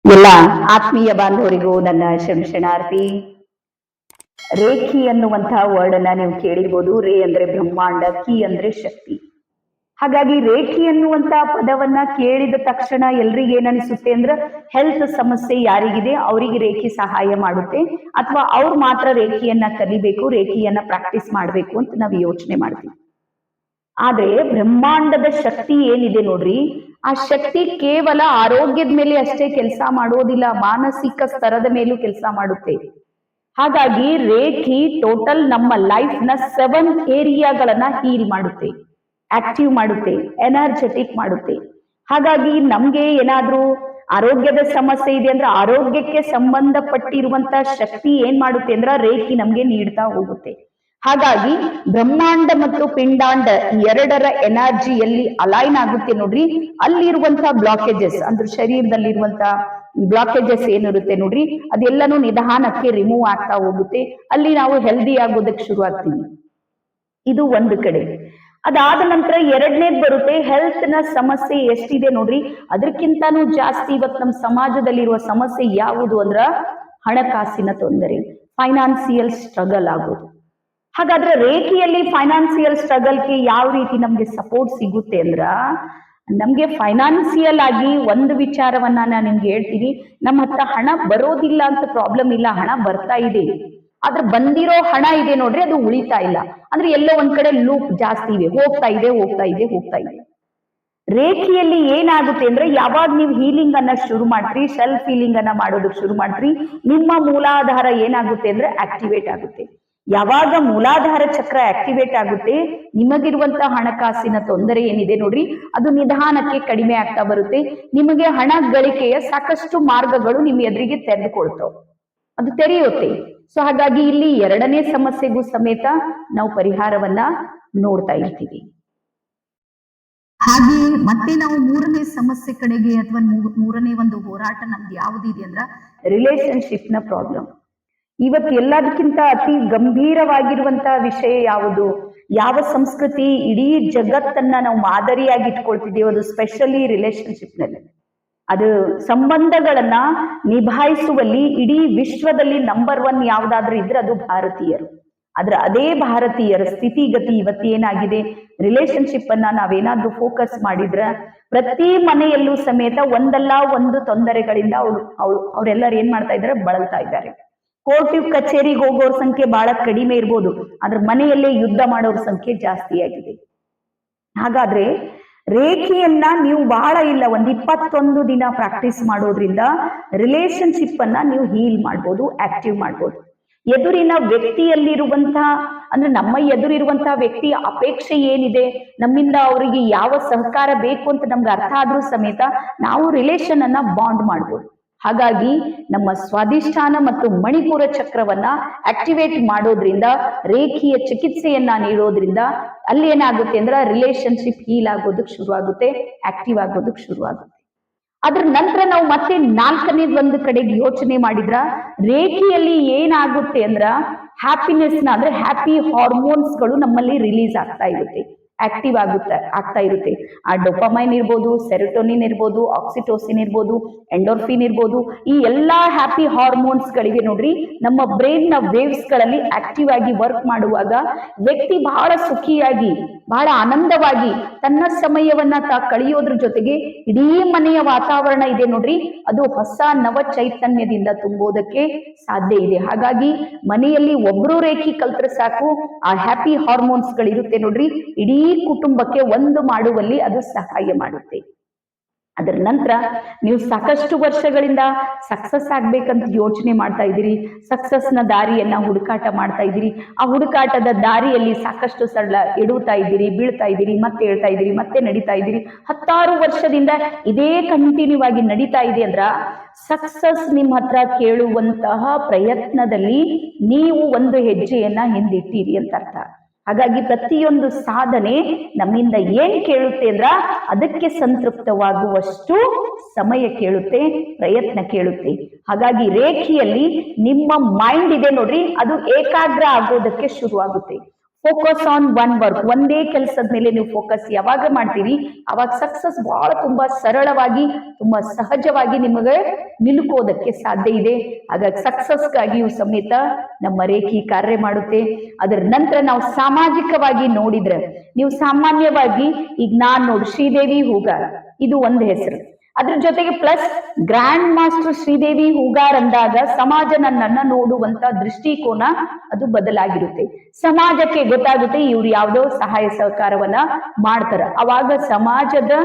ಎಲ್ಲ ಆತ್ಮೀಯ ಬಾಂಧವರಿಗೂ ನನ್ನ ಶರಣಾರ್ಥಿ. ರೇಖಿ ಅನ್ನುವಂತಹ ವರ್ಡ್ ಅನ್ನ ನೀವು ಕೇಳಿರ್ಬೋದು. ರೇ ಅಂದ್ರೆ ಬ್ರಹ್ಮಾಂಡ, ಕಿ ಅಂದ್ರೆ ಶಕ್ತಿ. ಹಾಗಾಗಿ ರೇಖಿ ಅನ್ನುವಂತ ಪದವನ್ನ ಕೇಳಿದ ತಕ್ಷಣ ಎಲ್ರಿಗೆ ಏನನಿಸುತ್ತೆ ಅಂದ್ರೆ ಹೆಲ್ತ್ ಸಮಸ್ಯೆ ಯಾರಿಗಿದೆ ಅವರಿಗೆ ರೇಖಿ ಸಹಾಯ ಮಾಡುತ್ತೆ, ಅಥವಾ ಅವ್ರು ಮಾತ್ರ ರೇಖಿಯನ್ನ ಕಲಿಬೇಕು, ರೇಖಿಯನ್ನ ಪ್ರಾಕ್ಟೀಸ್ ಮಾಡಬೇಕು ಅಂತ ನಾವು ಯೋಚನೆ ಮಾಡ್ತೀವಿ. ಆದ್ರೆ ಬ್ರಹ್ಮಾಂಡದ ಶಕ್ತಿ ಏನಿದೆ ನೋಡ್ರಿ, ಆ ಶಕ್ತಿ ಕೇವಲ ಆರೋಗ್ಯದ ಮೇಲೆ ಅಷ್ಟೇ ಕೆಲಸ ಮಾಡೋದಿಲ್ಲ, ಮಾನಸಿಕ ಸ್ತರದ ಮೇಲೂ ಕೆಲಸ ಮಾಡುತ್ತೆ. ಹಾಗಾಗಿ ರೇಖಿ ಟೋಟಲ್ ನಮ್ಮ ಲೈಫ್ ನ 7 ಏರಿಯಾಗಳನ್ನ ಹೀಲ್ ಮಾಡುತ್ತೆ, ಆಕ್ಟಿವ್ ಮಾಡುತ್ತೆ, ಎನರ್ಜೆಟಿಕ್ ಮಾಡುತ್ತೆ. ಹಾಗಾಗಿ ನಮ್ಗೆ ಏನಾದ್ರೂ ಆರೋಗ್ಯದ ಸಮಸ್ಯೆ ಇದೆ ಅಂದ್ರೆ ಆರೋಗ್ಯಕ್ಕೆ ಸಂಬಂಧಪಟ್ಟಿರುವಂತ ಶಕ್ತಿ ಏನ್ ಮಾಡುತ್ತೆ ಅಂದ್ರೆ ರೇಖಿ ನಮ್ಗೆ ನೀಡ್ತಾ ಹೋಗುತ್ತೆ. ಹಾಗಾಗಿ ಬ್ರಹ್ಮಾಂಡ ಮತ್ತು ಪಿಂಡಾಂಡ ಎರಡರ ಎನರ್ಜಿ ಎಲ್ಲಿ ಅಲೈನ್ ಆಗುತ್ತೆ ನೋಡ್ರಿ, ಅಲ್ಲಿರುವಂತಹ ಬ್ಲಾಕೇಜಸ್ ಅಂದ್ರೆ ಶರೀರದಲ್ಲಿರುವಂತ ಬ್ಲಾಕೇಜಸ್ ಏನಿರುತ್ತೆ ನೋಡ್ರಿ, ಅದೆಲ್ಲನೂ ನಿಧಾನಕ್ಕೆ ರಿಮೂವ್ ಆಗ್ತಾ ಹೋಗುತ್ತೆ. ಅಲ್ಲಿ ನಾವು ಹೆಲ್ದಿ ಆಗೋದಕ್ಕೆ ಶುರು ಆಗ್ತೀವಿ. ಇದು ಒಂದು ಕಡೆ. ಅದಾದ ನಂತರ ಎರಡನೇದು ಬರುತ್ತೆ ಹೆಲ್ತ್ ನ ಸಮಸ್ಯೆ ಎಷ್ಟಿದೆ ನೋಡ್ರಿ, ಅದಕ್ಕಿಂತಾನು ಜಾಸ್ತಿ ಇವತ್ತು ನಮ್ಮ ಸಮಾಜದಲ್ಲಿರುವ ಸಮಸ್ಯೆ ಯಾವುದು ಅಂದ್ರ ಹಣಕಾಸಿನ ತೊಂದರೆ, ಫೈನಾನ್ಸಿಯಲ್ ಸ್ಟ್ರಗಲ್ ಆಗೋದು. ಹಾಗಾದ್ರೆ ರೇಖಿಯಲ್ಲಿ ಫೈನಾನ್ಸಿಯಲ್ ಸ್ಟ್ರಗಲ್ಗೆ ಯಾವ ರೀತಿ ನಮ್ಗೆ ಸಪೋರ್ಟ್ ಸಿಗುತ್ತೆ ಅಂದ್ರ, ನಮ್ಗೆ ಫೈನಾನ್ಸಿಯಲ್ ಆಗಿ ಒಂದು ವಿಚಾರವನ್ನ ನಾನು ನಿಮ್ಗೆ ಹೇಳ್ತೀನಿ. ನಮ್ಮ ಹತ್ರ ಹಣ ಬರೋದಿಲ್ಲ ಅಂತ ಪ್ರಾಬ್ಲಮ್ ಇಲ್ಲ, ಹಣ ಬರ್ತಾ ಇದೆ. ಆದ್ರೆ ಬಂದಿರೋ ಹಣ ಇದೆ ನೋಡ್ರಿ, ಅದು ಉಳಿತಾ ಇಲ್ಲ. ಅಂದ್ರೆ ಎಲ್ಲೋ ಒಂದ್ ಕಡೆ ಲೂಪ್ ಜಾಸ್ತಿ ಇದೆ, ಹೋಗ್ತಾ ಇದೆ ಹೋಗ್ತಾ ಇದೆ ಹೋಗ್ತಾ ಇದೆ. ರೇಖಿಯಲ್ಲಿ ಏನಾಗುತ್ತೆ ಅಂದ್ರೆ ಯಾವಾಗ ನೀವು ಹೀಲಿಂಗ್ ಅನ್ನ ಶುರು ಮಾಡ್ತೀರಿ, ಸೆಲ್ಫ್ ಹೀಲಿಂಗ್ ಅನ್ನ ಮಾಡೋದಕ್ಕೆ ಶುರು ಮಾಡ್ತೀರಿ, ನಿಮ್ಮ ಮೂಲಾಧಾರ ಏನಾಗುತ್ತೆ ಅಂದ್ರೆ ಆಕ್ಟಿವೇಟ್ ಆಗುತ್ತೆ. ಯಾವಾಗ ಮೂಲಾಧಾರ ಚಕ್ರ ಆಕ್ಟಿವೇಟ್ ಆಗುತ್ತೆ, ನಿಮಗಿರುವಂತಹ ಹಣಕಾಸಿನ ತೊಂದರೆ ಏನಿದೆ ನೋಡ್ರಿ, ಅದು ನಿಧಾನಕ್ಕೆ ಕಡಿಮೆ ಆಗ್ತಾ ಬರುತ್ತೆ. ನಿಮಗೆ ಹಣ ಗಳಿಕೆಯ ಸಾಕಷ್ಟು ಮಾರ್ಗಗಳು ನಿಮ್ಮ ಎದುರಿಗೆ ತೆರೆದುಕೊಳ್ತಾವೆ, ಅದು ತೆರೆಯುತ್ತೆ. ಸೊ ಹಾಗಾಗಿ ಇಲ್ಲಿ ಎರಡನೇ ಸಮಸ್ಯೆಗೂ ಸಮೇತ ನಾವು ಪರಿಹಾರವನ್ನ ನೋಡ್ತಾ ಇರ್ತೀವಿ. ಹಾಗೆ ಮತ್ತೆ ನಾವು ಮೂರನೇ ಸಮಸ್ಯೆ ಕಡೆಗೆ ಅಥವಾ ಮೂರನೇ ಒಂದು ಹೋರಾಟ ನಮ್ದು ಯಾವುದಿದೆ ಅಂದ್ರ ರಿಲೇಶನ್ಶಿಪ್ ನ ಪ್ರಾಬ್ಲಮ್. ಇವತ್ತು ಎಲ್ಲದಕ್ಕಿಂತ ಅತಿ ಗಂಭೀರವಾಗಿರುವಂತಹ ವಿಷಯ ಯಾವುದು, ಯಾವ ಸಂಸ್ಕೃತಿ ಇಡೀ ಜಗತ್ತನ್ನ ನಾವು ಮಾದರಿಯಾಗಿ ಇಟ್ಕೊಳ್ತಿದ್ದೀವಿ, ಅದು ಸ್ಪೆಷಲಿ ರಿಲೇಶನ್ಶಿಪ್ ನಲ್ಲಿ. ಅದು ಸಂಬಂಧಗಳನ್ನ ನಿಭಾಯಿಸುವಲ್ಲಿ ಇಡೀ ವಿಶ್ವದಲ್ಲಿ ನಂಬರ್ 1 ಯಾವ್ದಾದ್ರೂ ಇದ್ರೆ ಅದು ಭಾರತೀಯರು. ಆದ್ರೆ ಅದೇ ಭಾರತೀಯರ ಸ್ಥಿತಿಗತಿ ಇವತ್ತೇನಾಗಿದೆ, ರಿಲೇಶನ್ಶಿಪ್ ಅನ್ನ ನಾವೇನಾದ್ರೂ ಫೋಕಸ್ ಮಾಡಿದ್ರ ಪ್ರತಿ ಮನೆಯಲ್ಲೂ ಸಮೇತ ಒಂದಲ್ಲ ಒಂದು ತೊಂದರೆಗಳಿಂದ ಅವರೆಲ್ಲರೂ ಏನ್ ಮಾಡ್ತಾ ಇದ್ದಾರೆ, ಬಳಲ್ತಾ ಇದ್ದಾರೆ. ಕೋರ್ಟ್ ಕಚೇರಿಗೆ ಹೋಗೋರ್ ಸಂಖ್ಯೆ ಬಹಳ ಕಡಿಮೆ ಇರ್ಬೋದು, ಆದ್ರೆ ಮನೆಯಲ್ಲೇ ಯುದ್ಧ ಮಾಡೋರ ಸಂಖ್ಯೆ ಜಾಸ್ತಿ ಆಗಿದೆ. ಹಾಗಾದ್ರೆ ರೇಖೆಯನ್ನ ನೀವು ಬಹಳ ಇಲ್ಲ ಒಂದ್ 21 ದಿನ ಪ್ರಾಕ್ಟೀಸ್ ಮಾಡೋದ್ರಿಂದ ರಿಲೇಶನ್ಶಿಪ್ ಅನ್ನ ನೀವು ಹೀಲ್ ಮಾಡ್ಬೋದು, ಆಕ್ಟಿವ್ ಮಾಡ್ಬೋದು. ಎದುರಿನ ವ್ಯಕ್ತಿಯಲ್ಲಿರುವಂತಹ ಅಂದ್ರೆ ನಮ್ಮ ಎದುರಿರುವಂತಹ ವ್ಯಕ್ತಿಯ ಅಪೇಕ್ಷೆ ಏನಿದೆ, ನಮ್ಮಿಂದ ಅವರಿಗೆ ಯಾವ ಸಹಕಾರ ಬೇಕು ಅಂತ ನಮ್ಗೆ ಅರ್ಥ ಆದ್ರೂ ಸಮೇತ ನಾವು ರಿಲೇಶನ್ ಅನ್ನ ಬಾಂಡ್ ಮಾಡ್ಬೋದು. ಹಾಗಾಗಿ ನಮ್ಮ ಸ್ವಾಧಿಷ್ಠಾನ ಮತ್ತು ಮಣಿಪುರ ಚಕ್ರವನ್ನ ಆಕ್ಟಿವೇಟ್ ಮಾಡೋದ್ರಿಂದ, ರೇಖೀಯ ಚಿಕಿತ್ಸೆಯನ್ನ ನೀಡೋದ್ರಿಂದ ಅಲ್ಲಿ ಏನಾಗುತ್ತೆ ಅಂದ್ರೆ ರಿಲೇಶನ್ಶಿಪ್ ಹೀಲ್ ಆಗೋದಕ್ಕೆ ಶುರು ಆಗುತ್ತೆ, ಆಕ್ಟಿವ್ ಆಗೋದಕ್ಕೆ ಶುರು ಆಗುತ್ತೆ. ಅದ್ರ ನಂತರ ನಾವು ಮತ್ತೆ 4ನೇ ಒಂದು ಕಡೆಗೆ ಯೋಚನೆ ಮಾಡಿದ್ರ ರೇಖೆಯಲ್ಲಿ ಏನಾಗುತ್ತೆ ಅಂದ್ರ ಹ್ಯಾಪಿನೆಸ್ ನ ಅಂದ್ರೆ ಹ್ಯಾಪಿ ಹಾರ್ಮೋನ್ಸ್ ಗಳು ನಮ್ಮಲ್ಲಿ ರಿಲೀಸ್ ಆಗ್ತಾ ಇರುತ್ತೆ, ಆಕ್ಟಿವ್ ಆಗ್ತಾ ಇರುತ್ತೆ. ಆ ಡೊಪಮೈನ್ ಇರ್ಬೋದು, ಸೆರೋಟೋನಿನ್ ಇರ್ಬೋದು, ಆಕ್ಸಿಟೋಸಿನ್ ಇರ್ಬೋದು, ಎಂಡೋರ್ಫಿನ್ ಇರ್ಬೋದು, ಈ ಎಲ್ಲಾ ಹ್ಯಾಪಿ ಹಾರ್ಮೋನ್ಸ್ ಗಳಿಗೆ ನೋಡ್ರಿ ನಮ್ಮ ಬ್ರೈನ್ ನ ವೇವ್ಸ್ ಗಳಲ್ಲಿ ಆಕ್ಟಿವ್ ಆಗಿ ವರ್ಕ್ ಮಾಡುವಾಗ ವ್ಯಕ್ತಿ ಬಹಳ ಸುಖಿಯಾಗಿ, ಬಹಳ ಆನಂದವಾಗಿ ತನ್ನ ಸಮಯವನ್ನ ಕಳೆಯೋದ್ರ ಜೊತೆಗೆ ಇಡೀ ಮನೆಯ ವಾತಾವರಣ ಇದೆ ನೋಡ್ರಿ, ಅದು ಹೊಸ ನವ ಚೈತನ್ಯದಿಂದ ತುಂಬೋದಕ್ಕೆ ಸಾಧ್ಯ ಇದೆ. ಹಾಗಾಗಿ ಮನೆಯಲ್ಲಿ ಒಬ್ರು ರೇಖಿ ಕಲ್ತ್ರೆ ಸಾಕು, ಆ ಹ್ಯಾಪಿ ಹಾರ್ಮೋನ್ಸ್ ಗಳಿರುತ್ತೆ ನೋಡ್ರಿ, ಇಡೀ ಕುಟುಂಬಕ್ಕೆ ಒಂದು ಮಾಡುವಲ್ಲಿ ಅದು ಸಹಾಯ ಮಾಡುತ್ತೆ. ಅದರ ನಂತರ ನೀವು ಸಾಕಷ್ಟು ವರ್ಷಗಳಿಂದ ಸಕ್ಸಸ್ ಆಗ್ಬೇಕಂತ ಯೋಚನೆ ಮಾಡ್ತಾ ಇದ್ದೀರಿ, ಸಕ್ಸಸ್ ನ ದಾರಿಯನ್ನ ಹುಡುಕಾಟ ಮಾಡ್ತಾ ಇದ್ದೀರಿ. ಆ ಹುಡುಕಾಟದ ದಾರಿಯಲ್ಲಿ ಸಾಕಷ್ಟು ಸರಳ ಎಡುತ್ತಾ ಇದ್ದೀರಿ, ಬೀಳ್ತಾ ಇದ್ದೀರಿ, ಮತ್ತೆ ಹೇಳ್ತಾ ಇದ್ದೀರಿ, ಮತ್ತೆ ನಡೀತಾ ಇದ್ದೀರಿ. 10 ವರ್ಷದಿಂದ ಇದೇ ಕಂಟಿನ್ಯೂ ಆಗಿ ನಡೀತಾ ಇದೆ ಅಂದ್ರ ಸಕ್ಸಸ್ ನಿಮ್ಮ ಹತ್ರ ಕೇಳುವಂತಹ ಪ್ರಯತ್ನದಲ್ಲಿ ನೀವು ಒಂದು ಹೆಜ್ಜೆಯನ್ನ ಹಿಂದಿಟ್ಟಿರಿ ಅಂತ ಅರ್ಥ. ಹಾಗಾಗಿ ಪ್ರತಿಯೊಂದು ಸಾಧನೆ ನಮ್ಮಿಂದ ಏನ್ ಕೇಳುತ್ತೆ ಅಂದ್ರ ಅದಕ್ಕೆ ಸಂತೃಪ್ತವಾಗುವಷ್ಟು ಸಮಯ ಕೇಳುತ್ತೆ, ಪ್ರಯತ್ನ ಕೇಳುತ್ತೆ. ಹಾಗಾಗಿ ರೇಖೆಯಲ್ಲಿ ನಿಮ್ಮ ಮೈಂಡ್ ಇದೆ ನೋಡ್ರಿ, ಅದು ಏಕಾಗ್ರ ಆಗೋದಕ್ಕೆ ಶುರು ಆಗುತ್ತೆ, ಫೋಕಸ್ ಆನ್ ಒನ್ ವರ್ಕ್, ಒಂದೇ ಕೆಲಸದ ಮೇಲೆ ನೀವು ಫೋಕಸ್ ಯಾವಾಗ ಮಾಡ್ತೀರಿ ಅವಾಗ ಸಕ್ಸಸ್ ಬಹಳ ತುಂಬಾ ಸರಳವಾಗಿ, ತುಂಬಾ ಸಹಜವಾಗಿ ನಿಮಗೆ ನಿಲುಕೋದಕ್ಕೆ ಸಾಧ್ಯ ಇದೆ. ಹಾಗಾಗಿ ಸಕ್ಸಸ್ಗಾಗಿಯೂ ಸಮೇತ ನಮ್ಮ ರೇಖಿ ಕಾರ್ಯ ಮಾಡುತ್ತೆ. ಅದರ ನಂತರ ನಾವು ಸಾಮಾಜಿಕವಾಗಿ ನೋಡಿದ್ರೆ, ನೀವು ಸಾಮಾನ್ಯವಾಗಿ ಈಗ ನಾನ್ ನೋಡಿ ಶ್ರೀದೇವಿ ಹೂಗಾರ್ ಇದು ಒಂದು ಹೆಸರು, ಅದ್ರ ಜೊತೆಗೆ plus grand master Sridevi Hoogar ಅಂದಾಗ ಸಮಾಜ ನನ್ನನ್ನ ನೋಡುವಂತ ದೃಷ್ಟಿಕೋನ ಅದು ಬದಲಾಗಿರುತ್ತೆ. ಸಮಾಜಕ್ಕೆ ಗೊತ್ತಾಗುತ್ತೆ ಇವ್ರು ಯಾವ್ದೋ ಸಹಾಯ ಸಹಕಾರವನ್ನ ಮಾಡ್ತಾರ. ಅವಾಗ ಸಮಾಜದ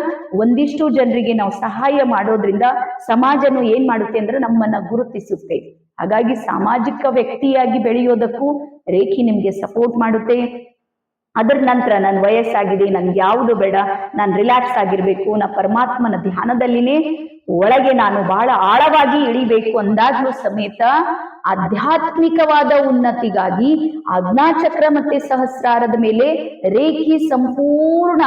ಒಂದಿಷ್ಟು ಜನರಿಗೆ ನಾವು ಸಹಾಯ ಮಾಡೋದ್ರಿಂದ ಸಮಾಜನು ಏನ್ ಮಾಡುತ್ತೆ ಅಂದ್ರೆ ನಮ್ಮನ್ನ ಗುರುತಿಸುತ್ತೆ. ಹಾಗಾಗಿ ಸಾಮಾಜಿಕ ವ್ಯಕ್ತಿಯಾಗಿ ಬೆಳೆಯೋದಕ್ಕೂ ರೇಖಿ ನಿಮ್ಗೆ ಸಪೋರ್ಟ್ ಮಾಡುತ್ತೆ. ಅದರ ನಂತರ ನನ್ನ ವಯಸ್ಸಾಗಿದೆ, ನನ್ಗೆ ಯಾವುದು ಬೇಡ, ನಾನು ರಿಲ್ಯಾಕ್ಸ್ ಆಗಿರ್ಬೇಕು, ನಾ ಪರಮಾತ್ಮನ ಧ್ಯಾನದಲ್ಲಿನೇ ಒಳಗೆ ನಾನು ಬಹಳ ಆಳವಾಗಿ ಇಳಿಬೇಕು ಅಂದಾಗ್ಲೂ ಸಮೇತ ಆಧ್ಯಾತ್ಮಿಕವಾದ ಉನ್ನತಿಗಾಗಿ ಆಜ್ಞಾಚಕ್ರ ಮತ್ತೆ ಸಹಸ್ರಾರದ ಮೇಲೆ ರೇಖಿ ಸಂಪೂರ್ಣ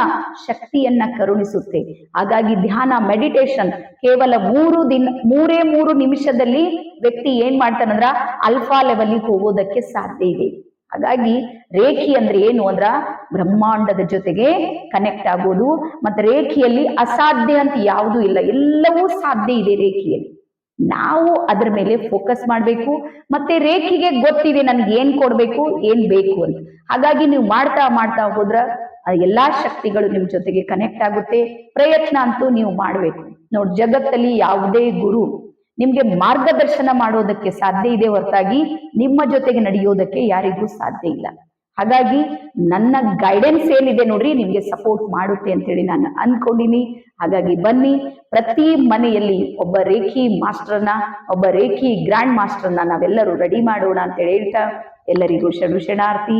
ಶಕ್ತಿಯನ್ನ ಕರುಣಿಸುತ್ತೆ. ಹಾಗಾಗಿ ಧ್ಯಾನ ಮೆಡಿಟೇಷನ್ ಕೇವಲ 3 ನಿಮಿಷದಲ್ಲಿ ವ್ಯಕ್ತಿ ಏನ್ ಮಾಡ್ತಾನಂದ್ರ ಅಲ್ಫಾ ಲೆವೆಲ್ಗೆ ಹೋಗೋದಕ್ಕೆ ಸಾಧ್ಯ ಇದೆ. ಹಾಗಾಗಿ ರೇಖಿ ಅಂದ್ರೆ ಏನು ಅಂದ್ರ ಬ್ರಹ್ಮಾಂಡದ ಜೊತೆಗೆ ಕನೆಕ್ಟ್ ಆಗೋದು. ಮತ್ತೆ ರೇಖಿಯಲ್ಲಿ ಅಸಾಧ್ಯ ಅಂತ ಯಾವುದೂ ಇಲ್ಲ, ಎಲ್ಲವೂ ಸಾಧ್ಯ ಇದೆ ರೇಖಿಯಲ್ಲಿ. ನಾವು ಅದರ ಮೇಲೆ ಫೋಕಸ್ ಮಾಡಬೇಕು. ಮತ್ತೆ ರೇಖಿಗೆ ಗೊತ್ತಿದೆ ನನ್ಗೆ ಏನ್ ಕೊಡ್ಬೇಕು, ಏನ್ ಬೇಕು ಅಂತ. ಹಾಗಾಗಿ ನೀವು ಮಾಡ್ತಾ ಮಾಡ್ತಾ ಹೋದ್ರ ಎಲ್ಲಾ ಶಕ್ತಿಗಳು ನಿಮ್ ಜೊತೆಗೆ ಕನೆಕ್ಟ್ ಆಗುತ್ತೆ. ಪ್ರಯತ್ನ ಅಂತೂ ನೀವು ಮಾಡ್ಬೇಕು. ನೋಡಿ, ಜಗತ್ತಲ್ಲಿ ಯಾವುದೇ ಗುರು ನಿಮ್ಗೆ ಮಾರ್ಗದರ್ಶನ ಮಾಡೋದಕ್ಕೆ ಸಾಧ್ಯ ಇದೆ ಹೊರತಾಗಿ ನಿಮ್ಮ ಜೊತೆಗೆ ನಡೆಯೋದಕ್ಕೆ ಯಾರಿಗೂ ಸಾಧ್ಯ ಇಲ್ಲ. ಹಾಗಾಗಿ ನನ್ನ ಗೈಡೆನ್ಸ್ ಏನಿದೆ ನೋಡ್ರಿ, ನಿಮ್ಗೆ ಸಪೋರ್ಟ್ ಮಾಡುತ್ತೆ ಅಂತೇಳಿ ನಾನು ಅನ್ಕೊಂಡಿನಿ. ಹಾಗಾಗಿ ಬನ್ನಿ, ಪ್ರತಿ ಮನೆಯಲ್ಲಿ ಒಬ್ಬ ರೇಖಿ ಮಾಸ್ಟರ್ನ, ಒಬ್ಬ ರೇಖಿ ಗ್ರ್ಯಾಂಡ್ ಮಾಸ್ಟರ್ನ ನಾವೆಲ್ಲರೂ ರೆಡಿ ಮಾಡೋಣ ಅಂತೇಳಿ ಹೇಳ್ತಾ ಎಲ್ಲರಿಗೂ ಶರಣಾರ್ಥಿ.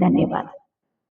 ಧನ್ಯವಾದ.